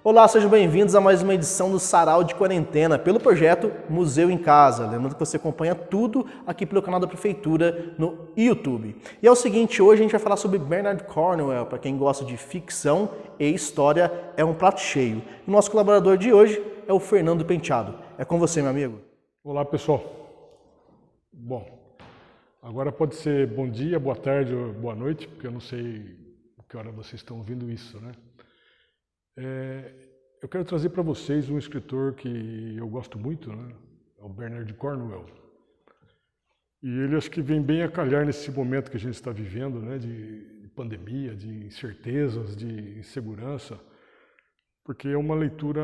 Olá, sejam bem-vindos a mais uma edição do Sarau de Quarentena, pelo projeto Museu em Casa. Lembrando que você acompanha tudo aqui pelo canal da Prefeitura no YouTube. E é o seguinte, hoje a gente vai falar sobre Bernard Cornwell, para quem gosta de ficção e história, é um prato cheio. O nosso colaborador de hoje é o Fernando Penteado. É com você, meu amigo. Olá, pessoal. Bom, agora pode ser bom dia, boa tarde ou boa noite, porque eu não sei que hora vocês estão ouvindo isso, né? Eu quero trazer para vocês um escritor que eu gosto muito, né? É o Bernard Cornwell. E ele acho que vem bem a calhar nesse momento que a gente está vivendo, né? De pandemia, de incertezas, de insegurança, porque é uma leitura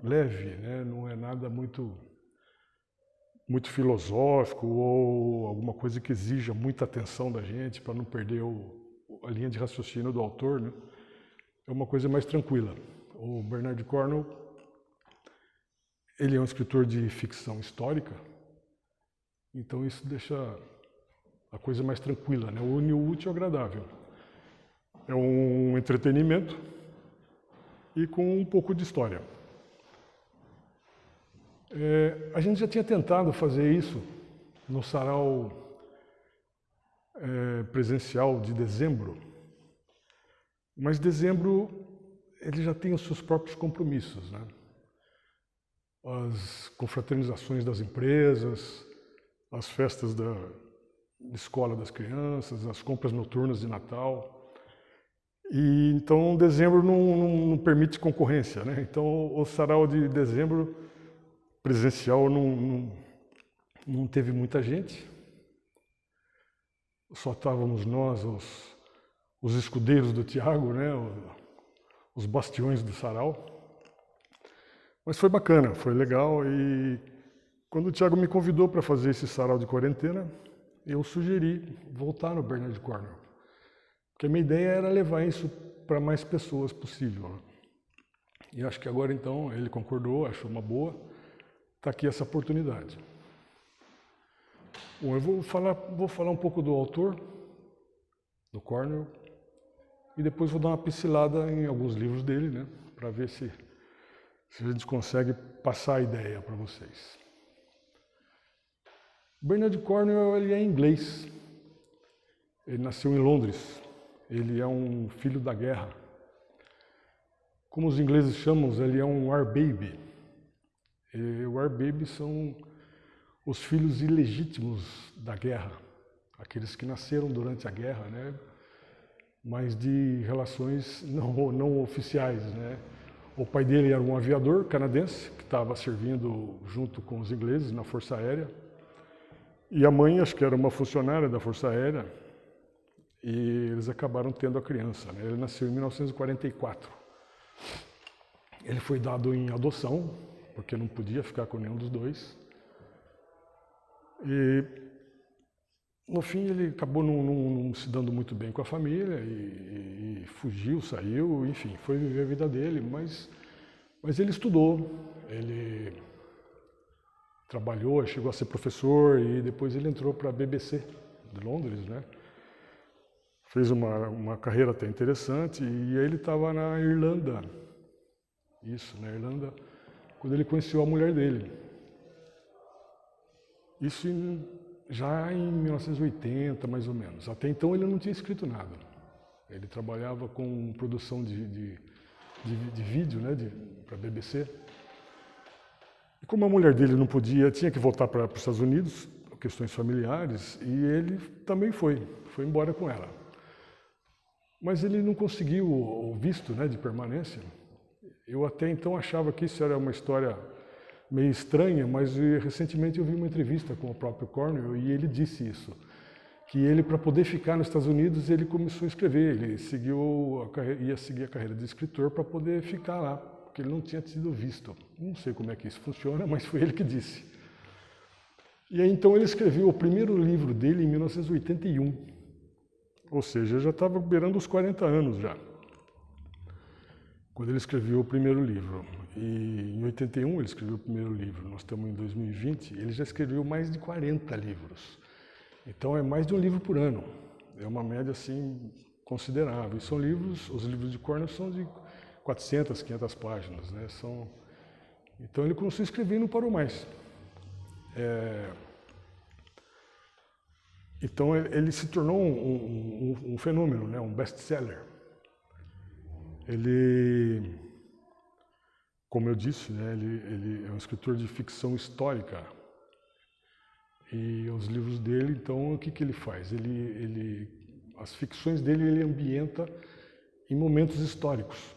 leve, né? Não é nada muito filosófico ou alguma coisa que exija muita atenção da gente para não perder a linha de raciocínio do autor, né? É uma coisa mais tranquila. O Bernard Cornwell, ele é um escritor de ficção histórica, então isso deixa a coisa mais tranquila, né? Une o útil ao agradável. É um entretenimento e com um pouco de história. A gente já tinha tentado fazer isso no sarau presencial de dezembro, mas dezembro ele já tem os seus próprios compromissos, né? As confraternizações das empresas, as festas da escola das crianças, as compras noturnas de Natal. E então dezembro não permite concorrência, né? Então o sarau de dezembro presencial não teve muita gente. Só estávamos nós, os escudeiros do Tiago, né? Os bastiões do sarau. Mas foi bacana, foi legal. E quando o Tiago me convidou para fazer esse sarau de quarentena, eu sugeri voltar no Bernard Cornwell. Porque a minha ideia era levar isso para mais pessoas possível, né? E acho que agora então ele concordou, achou uma boa. Está aqui essa oportunidade. Bom, eu vou falar um pouco do autor, do Cornwell, e depois vou dar uma pincelada em alguns livros dele, né, para ver se a gente consegue passar a ideia para vocês. Bernard Cornwell, ele é inglês. Ele nasceu em Londres. Ele é um filho da guerra. Como os ingleses chamam, ele é um war baby. E war baby são os filhos ilegítimos da guerra, aqueles que nasceram durante a guerra, né? Mas de relações não oficiais, né? O pai dele era um aviador canadense que estava servindo junto com os ingleses na Força Aérea, e a mãe acho que era uma funcionária da Força Aérea, e eles acabaram tendo a criança, né? Ele nasceu em 1944. Ele foi dado em adoção, porque não podia ficar com nenhum dos dois. E no fim ele acabou não se dando muito bem com a família e fugiu, saiu, enfim, foi viver a vida dele, mas ele estudou, ele trabalhou, chegou a ser professor e depois ele entrou para a BBC de Londres, né? Fez uma carreira até interessante e aí ele estava na Irlanda, na Irlanda, quando ele conheceu a mulher dele. Isso já em 1980, mais ou menos. Até então ele não tinha escrito nada. Ele trabalhava com produção de vídeo, né, para a BBC. E como a mulher dele não podia, tinha que voltar para os Estados Unidos, questões familiares, e ele também foi embora com ela. Mas ele não conseguiu o visto, né, de permanência. Eu até então achava que isso era uma história meio estranha, mas recentemente eu vi uma entrevista com o próprio Cornwell e ele disse isso, que ele, para poder ficar nos Estados Unidos, ele começou a escrever, ele ia seguir a carreira de escritor para poder ficar lá, porque ele não tinha sido visto. Não sei como é que isso funciona, mas foi ele que disse. E aí então ele escreveu o primeiro livro dele em 1981, ou seja, já estava beirando os 40 anos já, quando ele escreveu o primeiro livro. E em 81 ele escreveu o primeiro livro, nós estamos em 2020, ele já escreveu mais de 40 livros. Então é mais de um livro por ano, é uma média assim considerável. E são livros, os livros de Cornwell são de 400, 500 páginas, né? Então ele começou a escrever e não parou mais. Então ele se tornou um fenômeno, né? Um best-seller. Ele, como eu disse, né? Ele é um escritor de ficção histórica. E os livros dele, então, o que ele faz? As ficções dele ele ambienta em momentos históricos.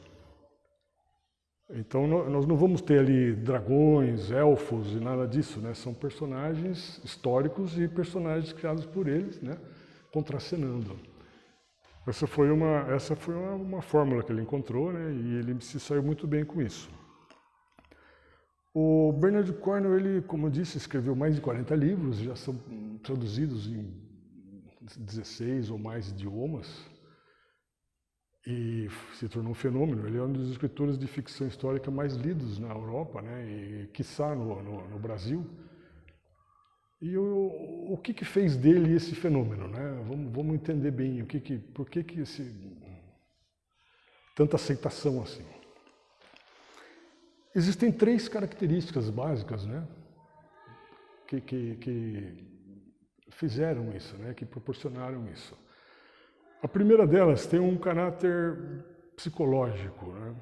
Então nós não vamos ter ali dragões, elfos e nada disso, né? São personagens históricos e personagens criados por eles, né? Contracenando. Essa foi uma fórmula que ele encontrou, né? E ele se saiu muito bem com isso. O Bernard Cornwell, ele, como eu disse, escreveu mais de 40 livros, já são traduzidos em 16 ou mais idiomas. E se tornou um fenômeno. Ele é um dos escritores de ficção histórica mais lidos na Europa, né, e quiçá no Brasil. E o que fez dele esse fenômeno, né? Vamos entender bem por que tanta aceitação assim. Existem 3 características básicas, né, que fizeram isso, né, que proporcionaram isso. A primeira delas tem um caráter psicológico, né?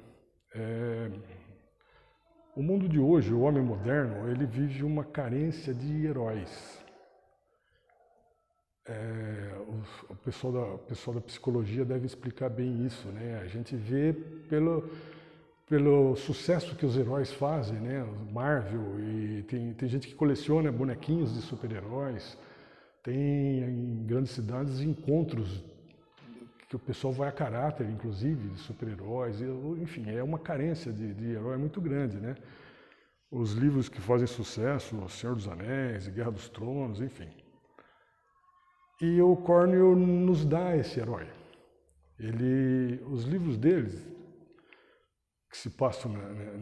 O mundo de hoje, o homem moderno, ele vive uma carência de heróis. O pessoal da psicologia deve explicar bem isso, né? A gente vê pelo sucesso que os heróis fazem, né? Marvel, e tem gente que coleciona bonequinhos de super-heróis, tem em grandes cidades encontros que o pessoal vai a caráter, inclusive, de super-heróis, enfim, é uma carência de herói muito grande, né? Os livros que fazem sucesso, O Senhor dos Anéis, Guerra dos Tronos, enfim. E o Cornwell nos dá esse herói. Os livros deles, que se passam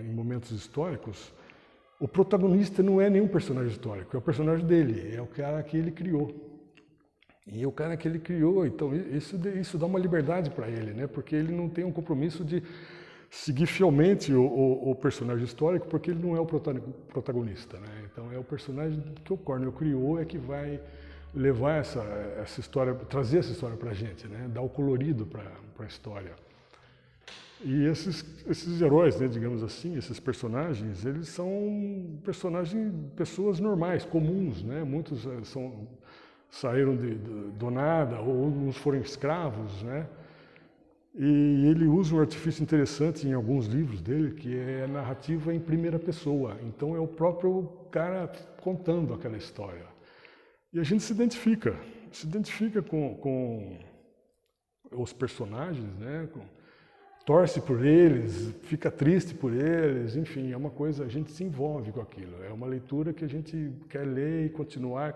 em momentos históricos, o protagonista não é nenhum personagem histórico, é o personagem dele, é o cara que ele criou. E o cara que ele criou, então isso dá uma liberdade para ele, né? Porque ele não tem um compromisso de seguir fielmente o personagem histórico, porque ele não é o protagonista, né? Então é o personagem que o Cornwell criou é que vai levar essa história, trazer essa história para a gente, né? Dar o colorido para a história. E esses heróis, né, digamos assim, esses personagens, eles são pessoas normais, comuns, né? Muitos saíram do nada, ou uns foram escravos, né? E ele usa um artifício interessante em alguns livros dele, que é a narrativa em primeira pessoa. Então é o próprio cara contando aquela história. E a gente se identifica com os personagens, né? Torce por eles, fica triste por eles, enfim, é uma coisa, a gente se envolve com aquilo. É uma leitura que a gente quer ler e continuar.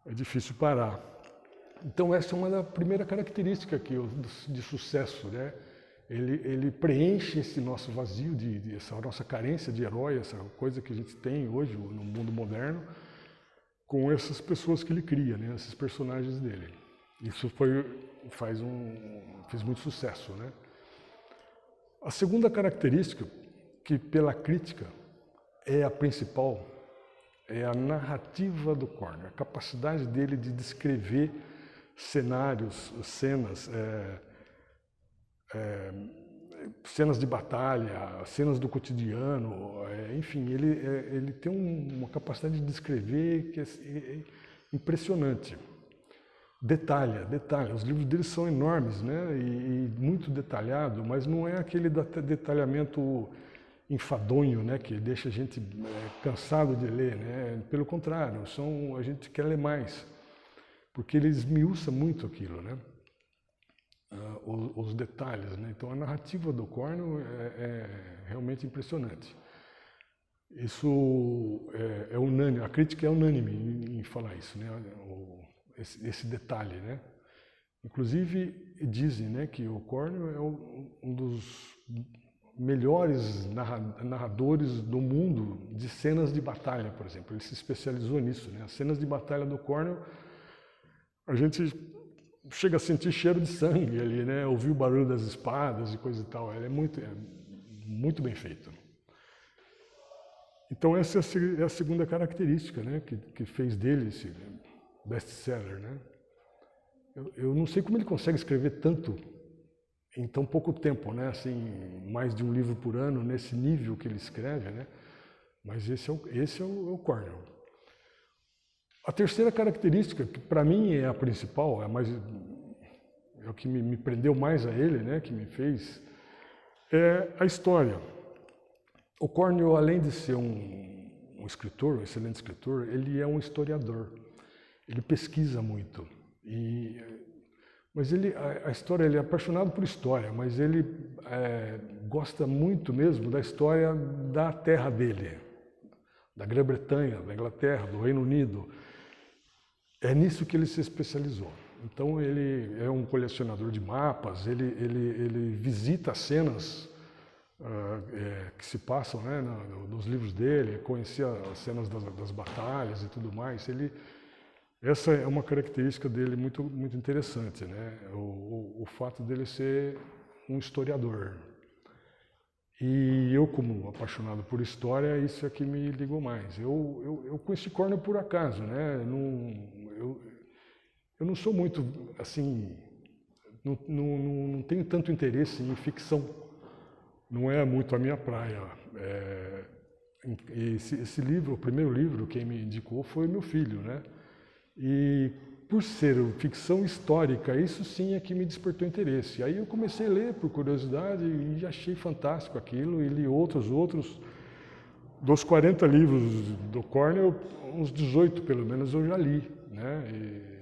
É difícil parar. Então essa é uma da primeira característica aqui de sucesso, né? Ele preenche esse nosso vazio, essa nossa carência de herói, essa coisa que a gente tem hoje no mundo moderno, com essas pessoas que ele cria, né? Esses personagens dele. Isso fez muito sucesso, né? A segunda característica, que pela crítica é a principal, é a narrativa do Cornwell, a capacidade dele de descrever cenários, cenas de batalha, cenas do cotidiano, enfim, ele tem uma capacidade de descrever que é impressionante. Detalha. Os livros dele são enormes, né? E muito detalhado, mas não é aquele detalhamento enfadonho, né? Que deixa a gente cansado de ler, né? Pelo contrário, a gente quer ler mais, porque ele esmiuça muito aquilo, né? Os detalhes, né? Então a narrativa do Cornwell é realmente impressionante. Isso é unânime, a crítica é unânime em falar isso, né? Esse detalhe, né? Inclusive dizem, né, que o Cornwell é um dos melhores narradores do mundo de cenas de batalha, por exemplo. Ele se especializou nisso, né? As cenas de batalha do Cornwell, a gente chega a sentir cheiro de sangue ali, né? Ouvir o barulho das espadas e coisa e tal. Ele é muito bem feito. Então essa é a segunda característica, né? Que fez dele esse best-seller, né? Eu não sei como ele consegue escrever tanto em tão pouco tempo, né? Assim, mais de um livro por ano, nesse nível que ele escreve, né? Mas esse é o Cornell. A terceira característica, que para mim é a principal, é o que me prendeu mais a ele, né? Que me fez, é a história. O Cornell, além de ser um escritor, um excelente escritor, ele é um historiador. Ele pesquisa muito. Mas a história, ele é apaixonado por história, mas ele gosta muito mesmo da história da terra dele, da Grã-Bretanha, da Inglaterra, do Reino Unido. É nisso que ele se especializou. Então ele é um colecionador de mapas, ele visita as cenas que se passam, né, nos livros dele, conhecia as cenas das batalhas e tudo mais. Essa é uma característica dele muito interessante, né? O fato dele ser um historiador. E eu, como apaixonado por história, isso é que me ligou mais. Eu conheci Cornell por acaso, né? Eu não sou muito, assim, não tenho tanto interesse em ficção. Não é muito a minha praia. Esse livro, o primeiro livro, quem me indicou foi meu filho, né? E por ser ficção histórica, isso sim é que me despertou interesse. Aí eu comecei a ler por curiosidade e achei fantástico aquilo, e li outros. Dos 40 livros do Cornell, uns 18 pelo menos eu já li, né?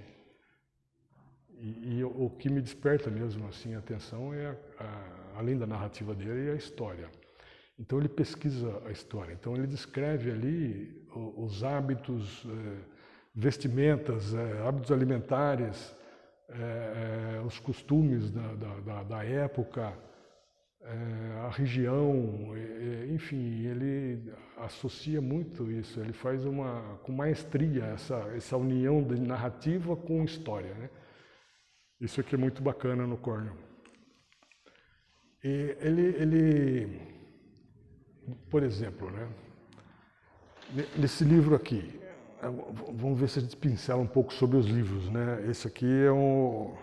E o que me desperta mesmo assim a atenção é, além da narrativa dele, é a história. Então ele pesquisa a história, então ele descreve ali os hábitos, vestimentas, hábitos alimentares, os costumes da época, a região, enfim, ele associa muito isso, ele faz com maestria essa união de narrativa com história, né? Isso aqui é muito bacana no Cornell. E ele, por exemplo, né, nesse livro aqui, vamos ver se a gente pincela um pouco sobre os livros, né? Esse aqui é o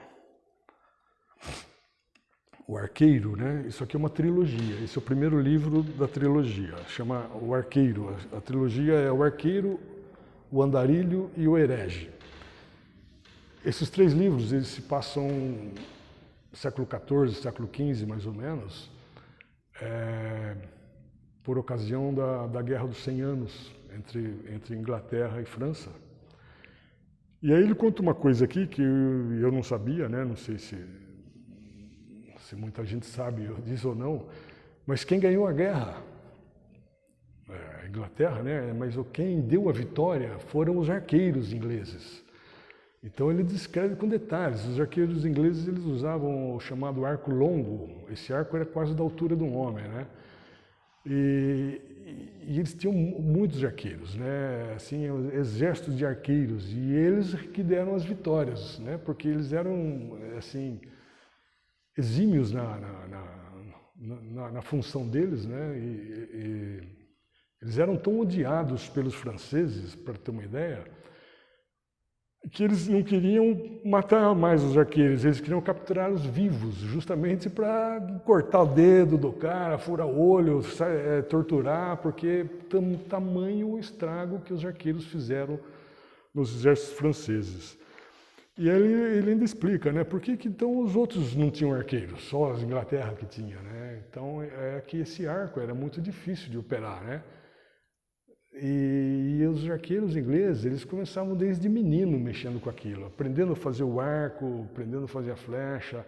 Arqueiro, né? Isso aqui é uma trilogia. Esse é o primeiro livro da trilogia. Chama O Arqueiro. A trilogia é O Arqueiro, O Andarilho e O Herege. Esses 3 livros, eles se passam no século XIV, século XV, mais ou menos, por ocasião da Guerra dos 100 Anos, entre Inglaterra e França. E aí ele conta uma coisa aqui que eu não sabia, né? Não sei se muita gente sabe disso ou não, mas quem ganhou a guerra? A Inglaterra, né? Mas quem deu a vitória foram os arqueiros ingleses. Então ele descreve com detalhes. Os arqueiros ingleses, eles usavam o chamado arco longo. Esse arco era quase da altura de um homem, né? E eles tinham muitos arqueiros, né? Assim, exércitos de arqueiros, e eles que deram as vitórias, né? Porque eles eram, assim, exímios na função deles, né? E eles eram tão odiados pelos franceses, para ter uma ideia, que eles não queriam matar mais os arqueiros, eles queriam capturá-los vivos, justamente para cortar o dedo do cara, furar o olho, torturar, porque tamanho o estrago que os arqueiros fizeram nos exércitos franceses. E ele ainda explica, né, por que então os outros não tinham arqueiros, só a Inglaterra que tinha, né? Então é que esse arco era muito difícil de operar, né? E os arqueiros ingleses, eles começavam desde menino mexendo com aquilo, aprendendo a fazer o arco, aprendendo a fazer a flecha,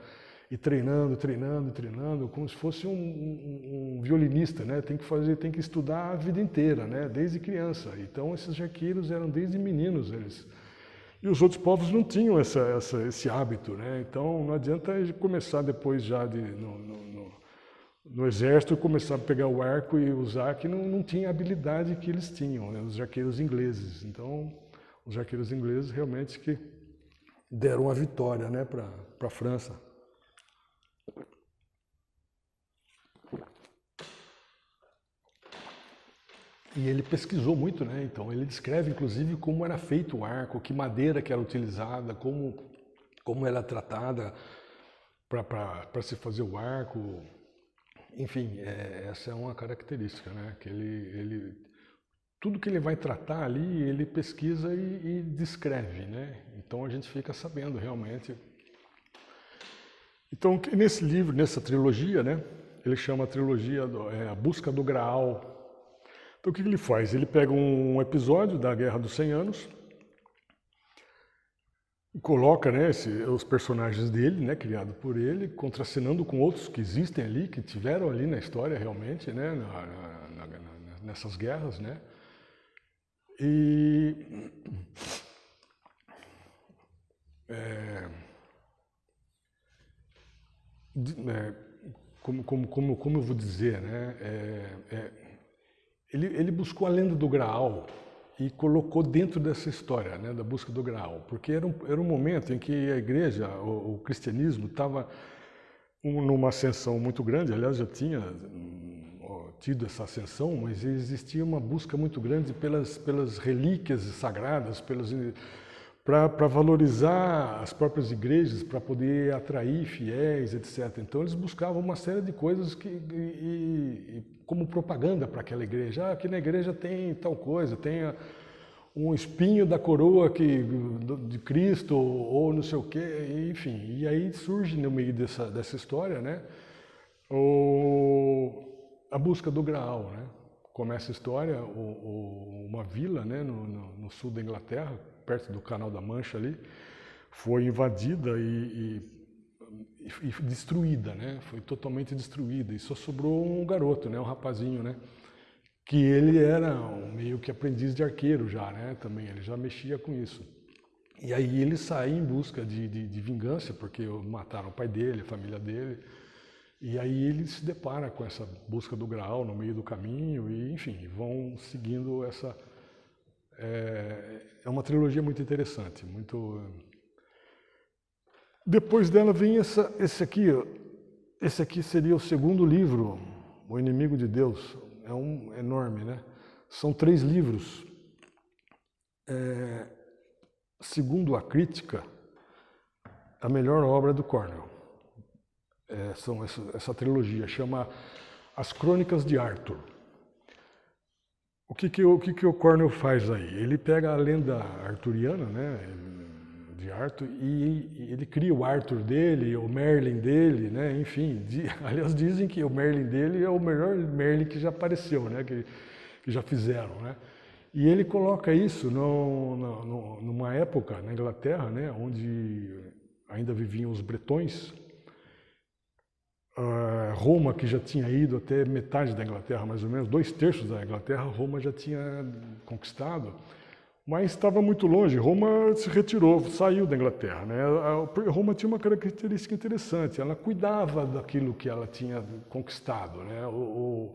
e treinando, como se fosse um violinista, né? Tem que estudar a vida inteira, né? Desde criança. Então esses arqueiros eram desde meninos, eles. E os outros povos não tinham esse hábito, né? Então não adianta começar depois já no exército, começar a pegar o arco e usar, que não tinha a habilidade que eles tinham, né? Os arqueiros ingleses. Então, os arqueiros ingleses realmente que deram a vitória, né, para a França. E ele pesquisou muito, né? Então ele descreve, inclusive, como era feito o arco, que madeira que era utilizada, como era tratada para se fazer o arco. Enfim, essa é uma característica, né? Que tudo que ele vai tratar ali, ele pesquisa e descreve, né? Então a gente fica sabendo realmente. Então nesse livro, nessa trilogia, né? Ele chama a trilogia A Busca do Graal. Então o que ele faz? Ele pega um episódio da Guerra dos 100 Anos, coloca, né, os personagens dele, né, criado por ele, contracenando com outros que existem ali, que tiveram ali na história realmente, né, nessas guerras, né. E como eu vou dizer, né, ele buscou a lenda do Graal e colocou dentro dessa história, né, da busca do Graal, porque era um momento em que a igreja, o cristianismo, estava numa ascensão muito grande. Aliás, já tinha tido essa ascensão, mas existia uma busca muito grande pelas relíquias sagradas, para valorizar as próprias igrejas, para poder atrair fiéis, etc. Então eles buscavam uma série de coisas como propaganda para aquela igreja. Aqui na igreja tem tal coisa, tem um espinho da coroa de Cristo, ou não sei o quê, enfim. E aí surge no meio dessa história, né, a busca do Graal, né? Começa a história, uma vila, né, no sul da Inglaterra, perto do Canal da Mancha ali, foi invadida e destruída, né? Foi totalmente destruída, e só sobrou um garoto, né, um rapazinho, né, que ele era meio que aprendiz de arqueiro já, né, também, ele já mexia com isso. E aí ele sai em busca de vingança, porque mataram o pai dele, a família dele, e aí ele se depara com essa busca do Graal no meio do caminho, e enfim, vão seguindo essa... É uma trilogia muito interessante, muito... Depois dela vem esse aqui, ó. Esse aqui seria o segundo livro, O Inimigo de Deus. É enorme, né? São 3 livros. Segundo a crítica, a melhor obra do Cornell. Essa trilogia chama As Crônicas de Arthur. O que o Cornell faz aí? Ele pega a lenda arturiana, né, de Arthur, e ele cria o Arthur dele, o Merlin dele, né, enfim. Aliás, dizem que o Merlin dele é o melhor Merlin que já apareceu, né, que já fizeram, né. E ele coloca isso numa época na Inglaterra, né, onde ainda viviam os bretões. Roma, que já tinha ido até metade da Inglaterra, mais ou menos, 2/3 da Inglaterra, Roma já tinha conquistado, mas estava muito longe. Roma se retirou, saiu da Inglaterra, né? Roma tinha uma característica interessante, ela cuidava daquilo que ela tinha conquistado, né? O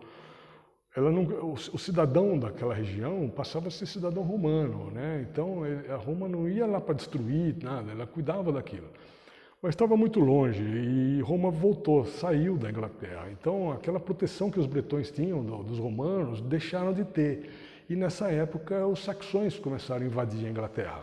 cidadão daquela região passava a ser cidadão romano, né? Então a Roma não ia lá para destruir nada, ela cuidava daquilo. Mas estava muito longe e Roma saiu da Inglaterra. Então aquela proteção que os bretões tinham dos romanos deixaram de ter. E nessa época os saxões começaram a invadir a Inglaterra.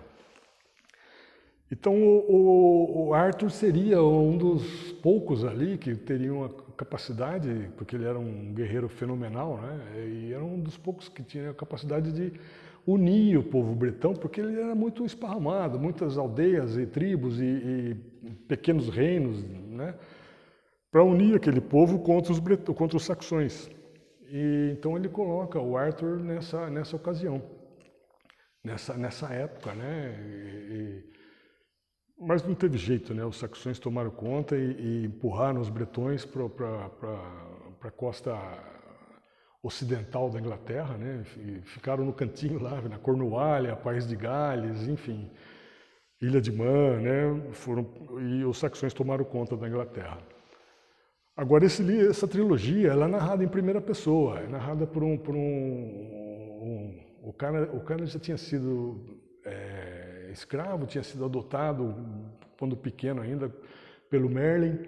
Então o Arthur seria um dos poucos ali que teriam a capacidade, porque ele era um guerreiro fenomenal, né? E era um dos poucos que tinha a capacidade de unir o povo bretão, porque ele era muito esparramado, muitas aldeias e tribos e pequenos reinos, né, para unir aquele povo contra os saxões. E então ele coloca o Arthur nessa ocasião, nessa época, né. Mas não teve jeito, né? Os saxões tomaram conta e empurraram os bretões para a costa ocidental da Inglaterra, né? E ficaram no cantinho lá, na Cornualha, País de Gales, enfim, Ilha de Man, né? E os saxões tomaram conta da Inglaterra. Agora essa trilogia, ela é narrada em primeira pessoa, é narrada o cara já tinha sido escravo, tinha sido adotado quando pequeno ainda pelo Merlin,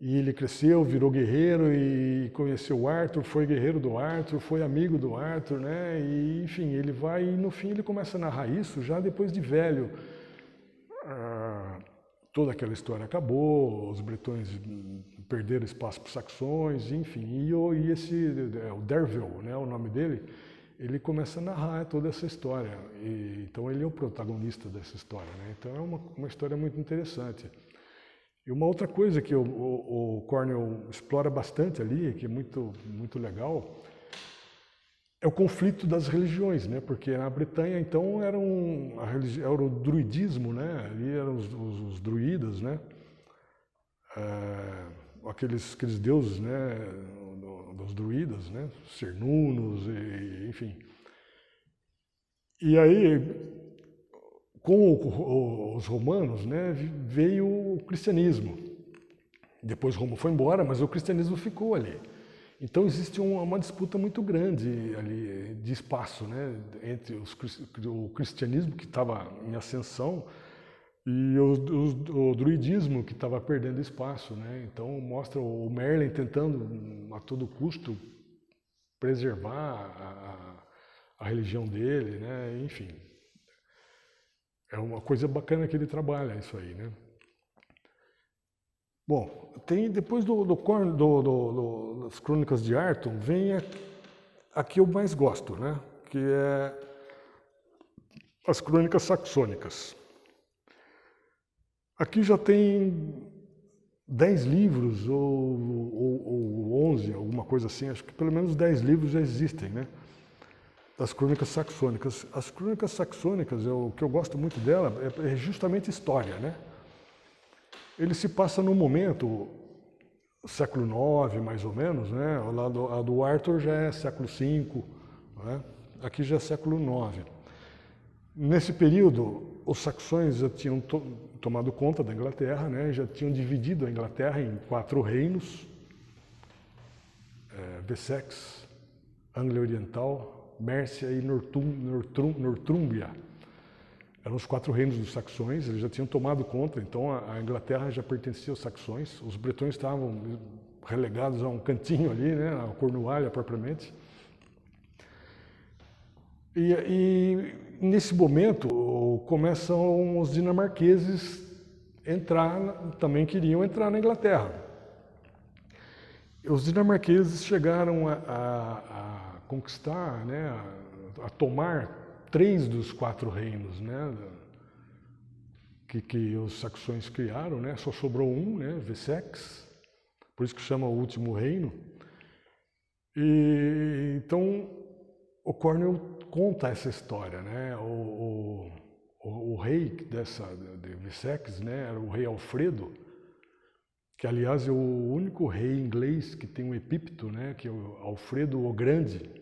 e ele cresceu, virou guerreiro e conheceu o Arthur, foi guerreiro do Arthur, foi amigo do Arthur, né? E enfim, ele vai e no fim ele começa a narrar isso já depois de velho. Toda aquela história acabou, os bretões perderam espaço para os saxões, enfim, e esse, o Derville, né, o nome dele, ele começa a narrar toda essa história, então ele é o protagonista dessa história, né? Então é uma história muito interessante. E uma outra coisa que o Cornell explora bastante ali, que é muito, muito legal, é o conflito das religiões, né? Porque na Bretanha, então, era o druidismo, né? Ali eram os druidas, né? Aqueles deuses, né? Dos druidas, né? Cernunos, enfim. E aí, com os romanos, né, veio o cristianismo. Depois Roma foi embora, mas o cristianismo ficou ali. Então existe uma disputa muito grande ali de espaço, né, entre o cristianismo que estava em ascensão e o druidismo que estava perdendo espaço, né? Então mostra o Merlin tentando a todo custo preservar a religião dele, né? Enfim. É uma coisa bacana que ele trabalha isso aí, né? Bom, tem depois das Crônicas de Arthur, vem a que eu mais gosto, né? Que é as Crônicas Saxônicas. Aqui já tem 10 livros ou 11, alguma coisa assim, acho que pelo menos 10 livros já existem, né? Das Crônicas Saxônicas. As Crônicas Saxônicas, o que eu gosto muito dela é justamente história, né? Ele se passa num momento, século IX, mais ou menos, né? A do Arthur já é século V, né? Aqui já é século IX. Nesse período, os saxões já tinham tomado conta da Inglaterra, né? Já tinham dividido a Inglaterra em 4 reinos, Wessex, Anglia Oriental, Mércia e Nortúmbria. Eram os 4 reinos dos saxões, eles já tinham tomado conta, então a Inglaterra já pertencia aos saxões. Os bretões estavam relegados a um cantinho ali, né, a Cornualha propriamente. E nesse momento começam os dinamarqueses também queriam entrar na Inglaterra. Os dinamarqueses chegaram a conquistar, né, a tomar 3 dos 4 reinos, né, que os saxões criaram, né, só sobrou um, né, Wessex, por isso que chama o último reino. E então o Cornell conta essa história, né, o rei de Wessex, né, era o rei Alfredo, que aliás é o único rei inglês que tem um epíteto, né, que é o Alfredo o Grande.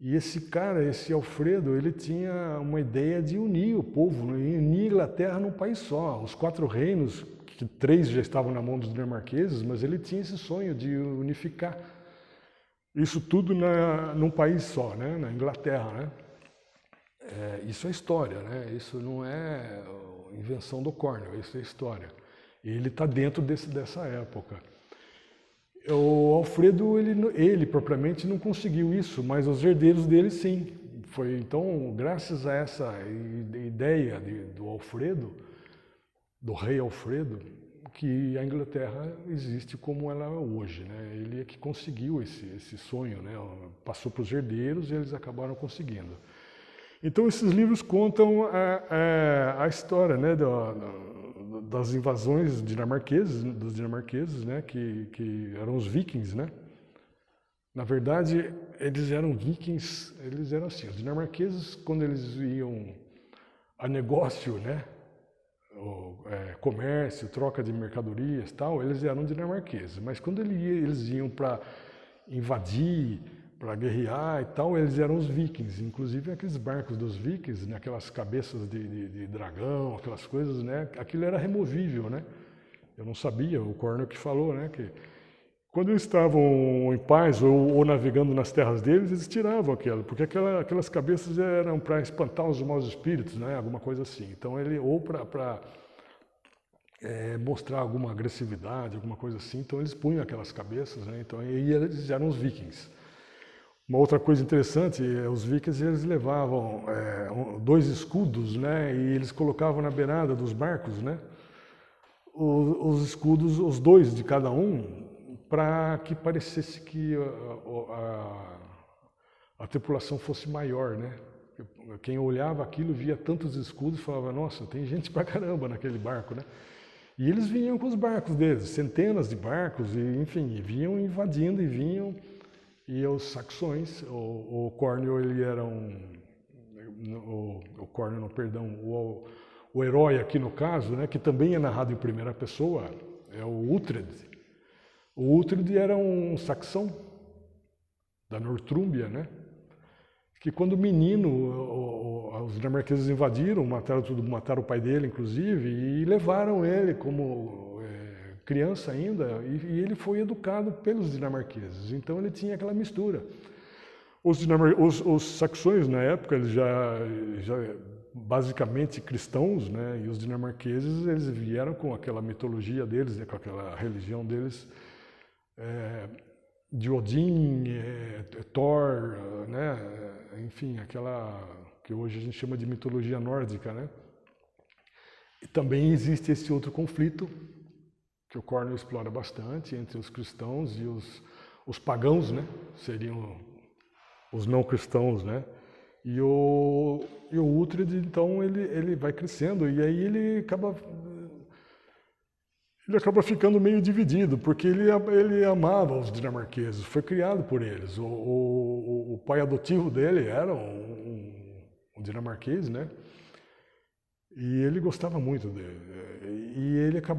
E esse Alfredo, ele tinha uma ideia de unir o povo, unir a Inglaterra num país só. Os 4 reinos, que 3 já estavam na mão dos dinamarqueses, mas ele tinha esse sonho de unificar isso tudo num país só, né, na Inglaterra, né? Isso é história, né? Isso não é invenção do Cornell, isso é história. E ele está dentro dessa época. O Alfredo, ele propriamente não conseguiu isso, mas os herdeiros dele sim. Foi então, graças a essa ideia do Alfredo, do rei Alfredo, que a Inglaterra existe como ela é hoje, né? Ele é que conseguiu esse sonho, né? Passou para os herdeiros e eles acabaram conseguindo. Então esses livros contam a história, né, das invasões dos dinamarqueses, né, que eram os vikings, né. Na verdade, eles eram vikings, eles eram assim, os dinamarqueses, quando eles iam a negócio, né, comércio, troca de mercadorias, tal, eles eram dinamarqueses. Mas quando eles iam para invadir, para guerrear e tal, eles eram os vikings. Inclusive aqueles barcos dos vikings, né, aquelas cabeças de dragão, aquelas coisas, né, aquilo era removível, né. Eu não sabia, o Cornell que falou, né, que Quando eles estavam em paz ou navegando nas terras deles, eles tiravam aquela, porque aquelas cabeças eram para espantar os maus espíritos, né? Alguma coisa assim. Então ele ou para mostrar alguma agressividade, alguma coisa assim, então eles punham aquelas cabeças, né? Então aí eles eram os vikings. Uma outra coisa interessante, os vikings eles levavam 2 escudos, né? E eles colocavam na beirada dos barcos, né? Os escudos, os 2 de cada um, para que parecesse que a tripulação fosse maior, né? Quem olhava aquilo via tantos escudos e falava, nossa, tem gente pra caramba naquele barco, né? E eles vinham com os barcos deles, centenas de barcos, e, enfim, e vinham invadindo e vinham. E os saxões, o Cornwall, ele era o Cornwall, perdão, o herói aqui no caso, né, que também é narrado em primeira pessoa, é o Uhtred. O Uhtred era um saxão da Nortúmbria, né? Que quando menino, os dinamarqueses invadiram, mataram o pai dele, inclusive, e levaram ele como criança ainda, e ele foi educado pelos dinamarqueses. Então ele tinha aquela mistura. Os saxões, na época, eles já basicamente cristãos, né? E os dinamarqueses, eles vieram com aquela mitologia deles, né? Com aquela religião deles, de Odin, Thor, né? Enfim, aquela que hoje a gente chama de mitologia nórdica, né? E também existe esse outro conflito que o Cornwall explora bastante entre os cristãos e os pagãos, né? Seriam os não cristãos, né? E o Uhtred, então, ele vai crescendo e aí ele acaba ficando meio dividido, porque ele amava os dinamarqueses, foi criado por eles. O pai adotivo dele era um dinamarquês, né? E ele gostava muito dele.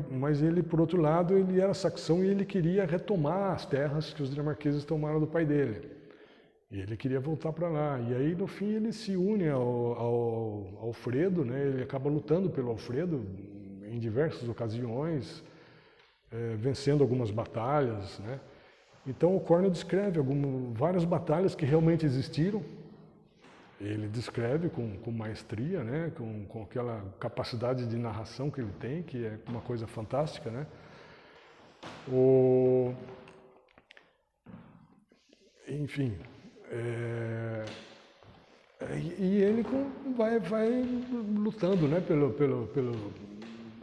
Mas ele, por outro lado, ele era saxão e ele queria retomar as terras que os dinamarqueses tomaram do pai dele. E ele queria voltar para lá. E aí, no fim, ele se une ao Alfredo, né? Ele acaba lutando pelo Alfredo em diversas ocasiões, vencendo algumas batalhas, né? Então o Cornwall descreve várias batalhas que realmente existiram. Ele descreve com maestria, né? Com aquela capacidade de narração que ele tem, que é uma coisa fantástica, né? Enfim, e ele vai lutando, né?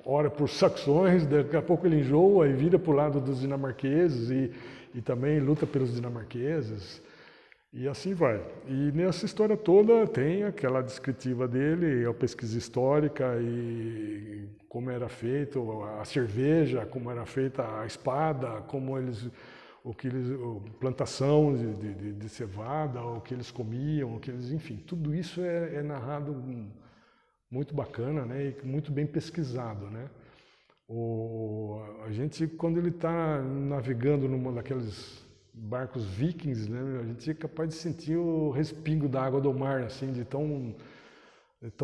Ora por saxões, daqui a pouco ele enjoa e vira para o lado dos dinamarqueses e também luta pelos dinamarqueses e assim vai. E nessa história toda tem aquela descritiva dele, a pesquisa histórica e como era feito a cerveja, como era feita a espada, plantação de cevada, o que eles comiam, enfim, tudo isso é narrado muito bacana, né, e muito bem pesquisado, né. A gente, quando ele está navegando num daqueles barcos vikings, né, a gente é capaz de sentir o respingo da água do mar, assim, de tão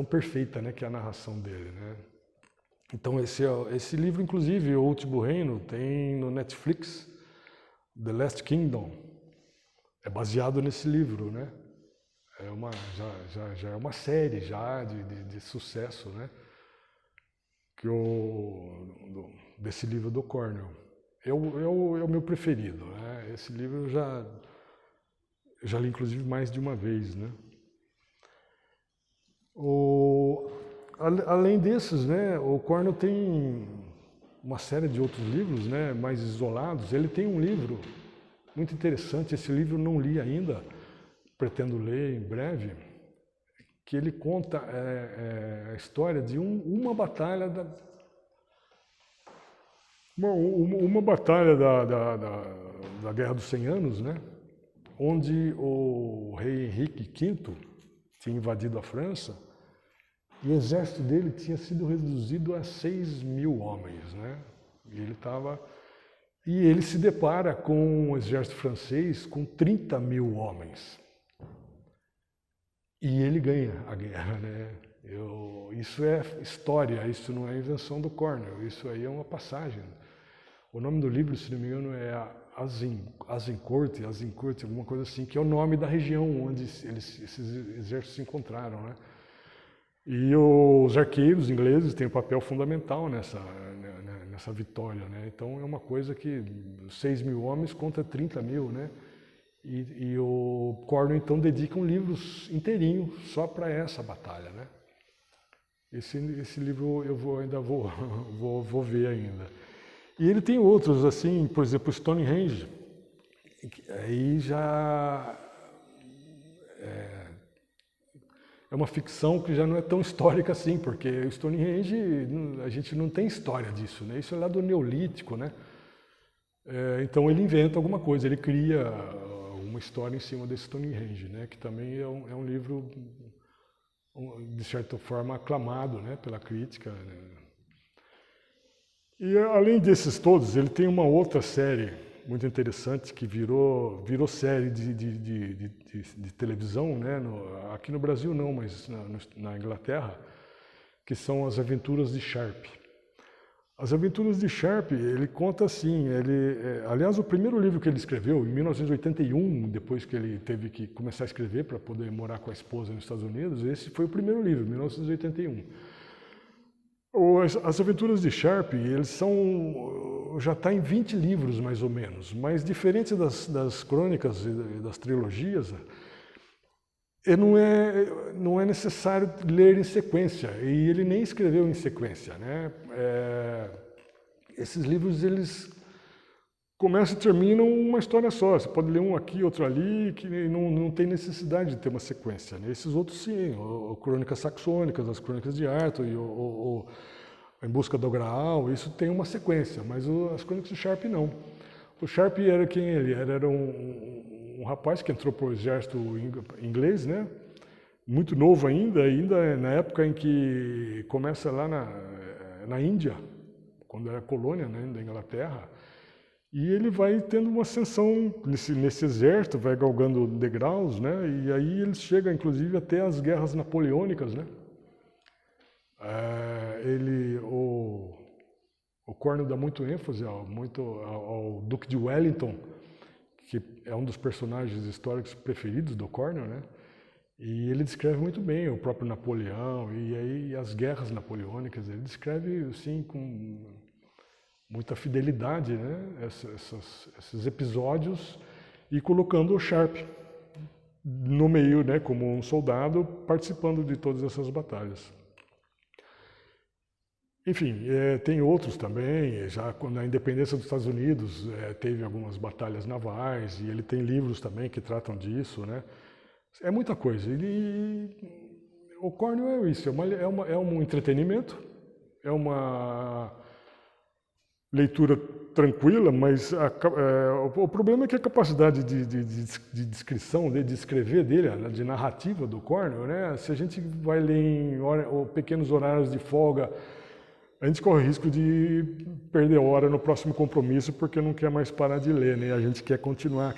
perfeita, né, que é a narração dele, né. Então esse livro, inclusive, O Último Reino, tem no Netflix, The Last Kingdom, é baseado nesse livro, né. Já é uma série já de sucesso, né? Desse livro do Cornwall. É o meu preferido, né? Esse livro eu já li inclusive mais de uma vez, né? Além desses, né? O Cornwall tem uma série de outros livros, né? Mais isolados. Ele tem um livro muito interessante. Esse livro eu não li ainda. Pretendo ler em breve, que ele conta a história de uma batalha da Guerra dos 100 Anos, né? Onde o rei Henrique V tinha invadido a França e o exército dele tinha sido reduzido a 6.000 homens, né? E ele se depara com o exército francês com 30.000 homens. E ele ganha a guerra, né? Isso é história, isso não é invenção do Cornwall, isso aí é uma passagem. O nome do livro, se não me engano, é Azincourt, alguma coisa assim, que é o nome da região onde esses exércitos se encontraram, né? E os arqueiros ingleses têm um papel fundamental nessa vitória, né? Então é uma coisa que 6.000 homens contra 30.000, né? E o Cornwell então dedica um livro inteirinho só para essa batalha, né? Esse livro eu ainda vou ver ainda. E ele tem outros, assim, por exemplo, Stonehenge. Aí já é uma ficção que já não é tão histórica assim, porque o Stonehenge, a gente não tem história disso, né? Isso é lá do Neolítico, né? Então ele inventa alguma coisa, ele cria uma história em cima desse Stonehenge, né? Que também é um livro, de certa forma, aclamado, né? Pela crítica, né? E além desses todos, ele tem uma outra série muito interessante que virou série de televisão, né? Aqui no Brasil não, mas na Inglaterra, que são As Aventuras de Sharpe. As Aventuras de Sharpe, ele conta assim, aliás, o primeiro livro que ele escreveu, em 1981, depois que ele teve que começar a escrever para poder morar com a esposa nos Estados Unidos, esse foi o primeiro livro, 1981. As Aventuras de Sharpe, já está em 20 livros mais ou menos, mas diferente das crônicas e das trilogias, não é necessário ler em sequência, e ele nem escreveu em sequência, né? Esses livros, eles começam e terminam uma história só, você pode ler um aqui, outro ali, que não tem necessidade de ter uma sequência, né? Esses outros sim, Crônicas Saxônicas, as Crônicas de Arthur, Em Busca do Graal, isso tem uma sequência, mas as Crônicas de Sharpe não. O Sharpe era quem ele era? Era um rapaz que entrou para o exército inglês, né? Muito novo ainda na época em que começa lá na Índia, quando era colônia, né, da Inglaterra, e ele vai tendo uma ascensão nesse exército, vai galgando degraus, né? E aí ele chega, inclusive, até as guerras napoleônicas, né? O Cornwell dá muito ênfase ao Duque de Wellington, que é um dos personagens históricos preferidos do Cornwell, né? E ele descreve muito bem o próprio Napoleão e aí as guerras napoleônicas. Ele descreve assim com muita fidelidade, né? Esses episódios, e colocando o Sharpe no meio, né? Como um soldado participando de todas essas batalhas. Enfim, tem outros também, já na independência dos Estados Unidos teve algumas batalhas navais, e ele tem livros também que tratam disso, né? É muita coisa. O Cornwell é isso, é um entretenimento, é uma leitura tranquila, mas o problema é que a capacidade de descrição, de escrever dele, de narrativa do Cornwell, né? Se a gente vai ler em pequenos horários de folga, a gente corre o risco de perder hora no próximo compromisso porque não quer mais parar de ler, né? A gente quer continuar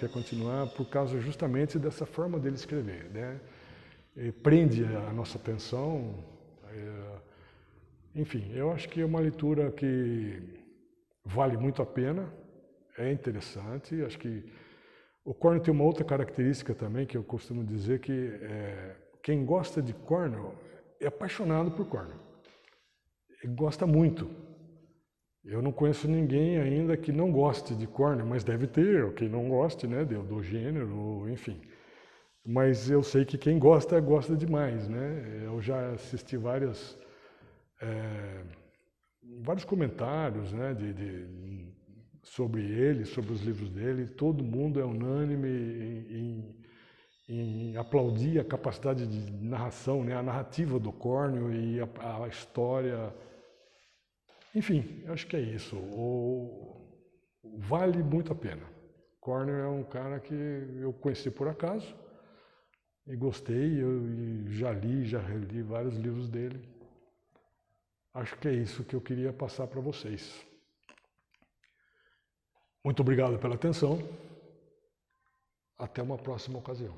por causa justamente dessa forma dele escrever, né? Prende a nossa atenção. Enfim, eu acho que é uma leitura que vale muito a pena, é interessante. Acho que o Cornwell tem uma outra característica também que eu costumo dizer, que quem gosta de Cornwell é apaixonado por Cornwell. Ele gosta muito. Eu não conheço ninguém ainda que não goste de Cornwell, mas deve ter, quem não goste, né, do gênero, enfim. Mas eu sei que quem gosta demais, né? Eu já assisti vários comentários, né, sobre ele, sobre os livros dele. Todo mundo é unânime em aplaudir a capacidade de narração, né, a narrativa do Cornwell e a história. Enfim, acho que é isso. Vale muito a pena. Cornwell é um cara que eu conheci por acaso e gostei, e já reli vários livros dele. Acho que é isso que eu queria passar para vocês. Muito obrigado pela atenção. Até uma próxima ocasião.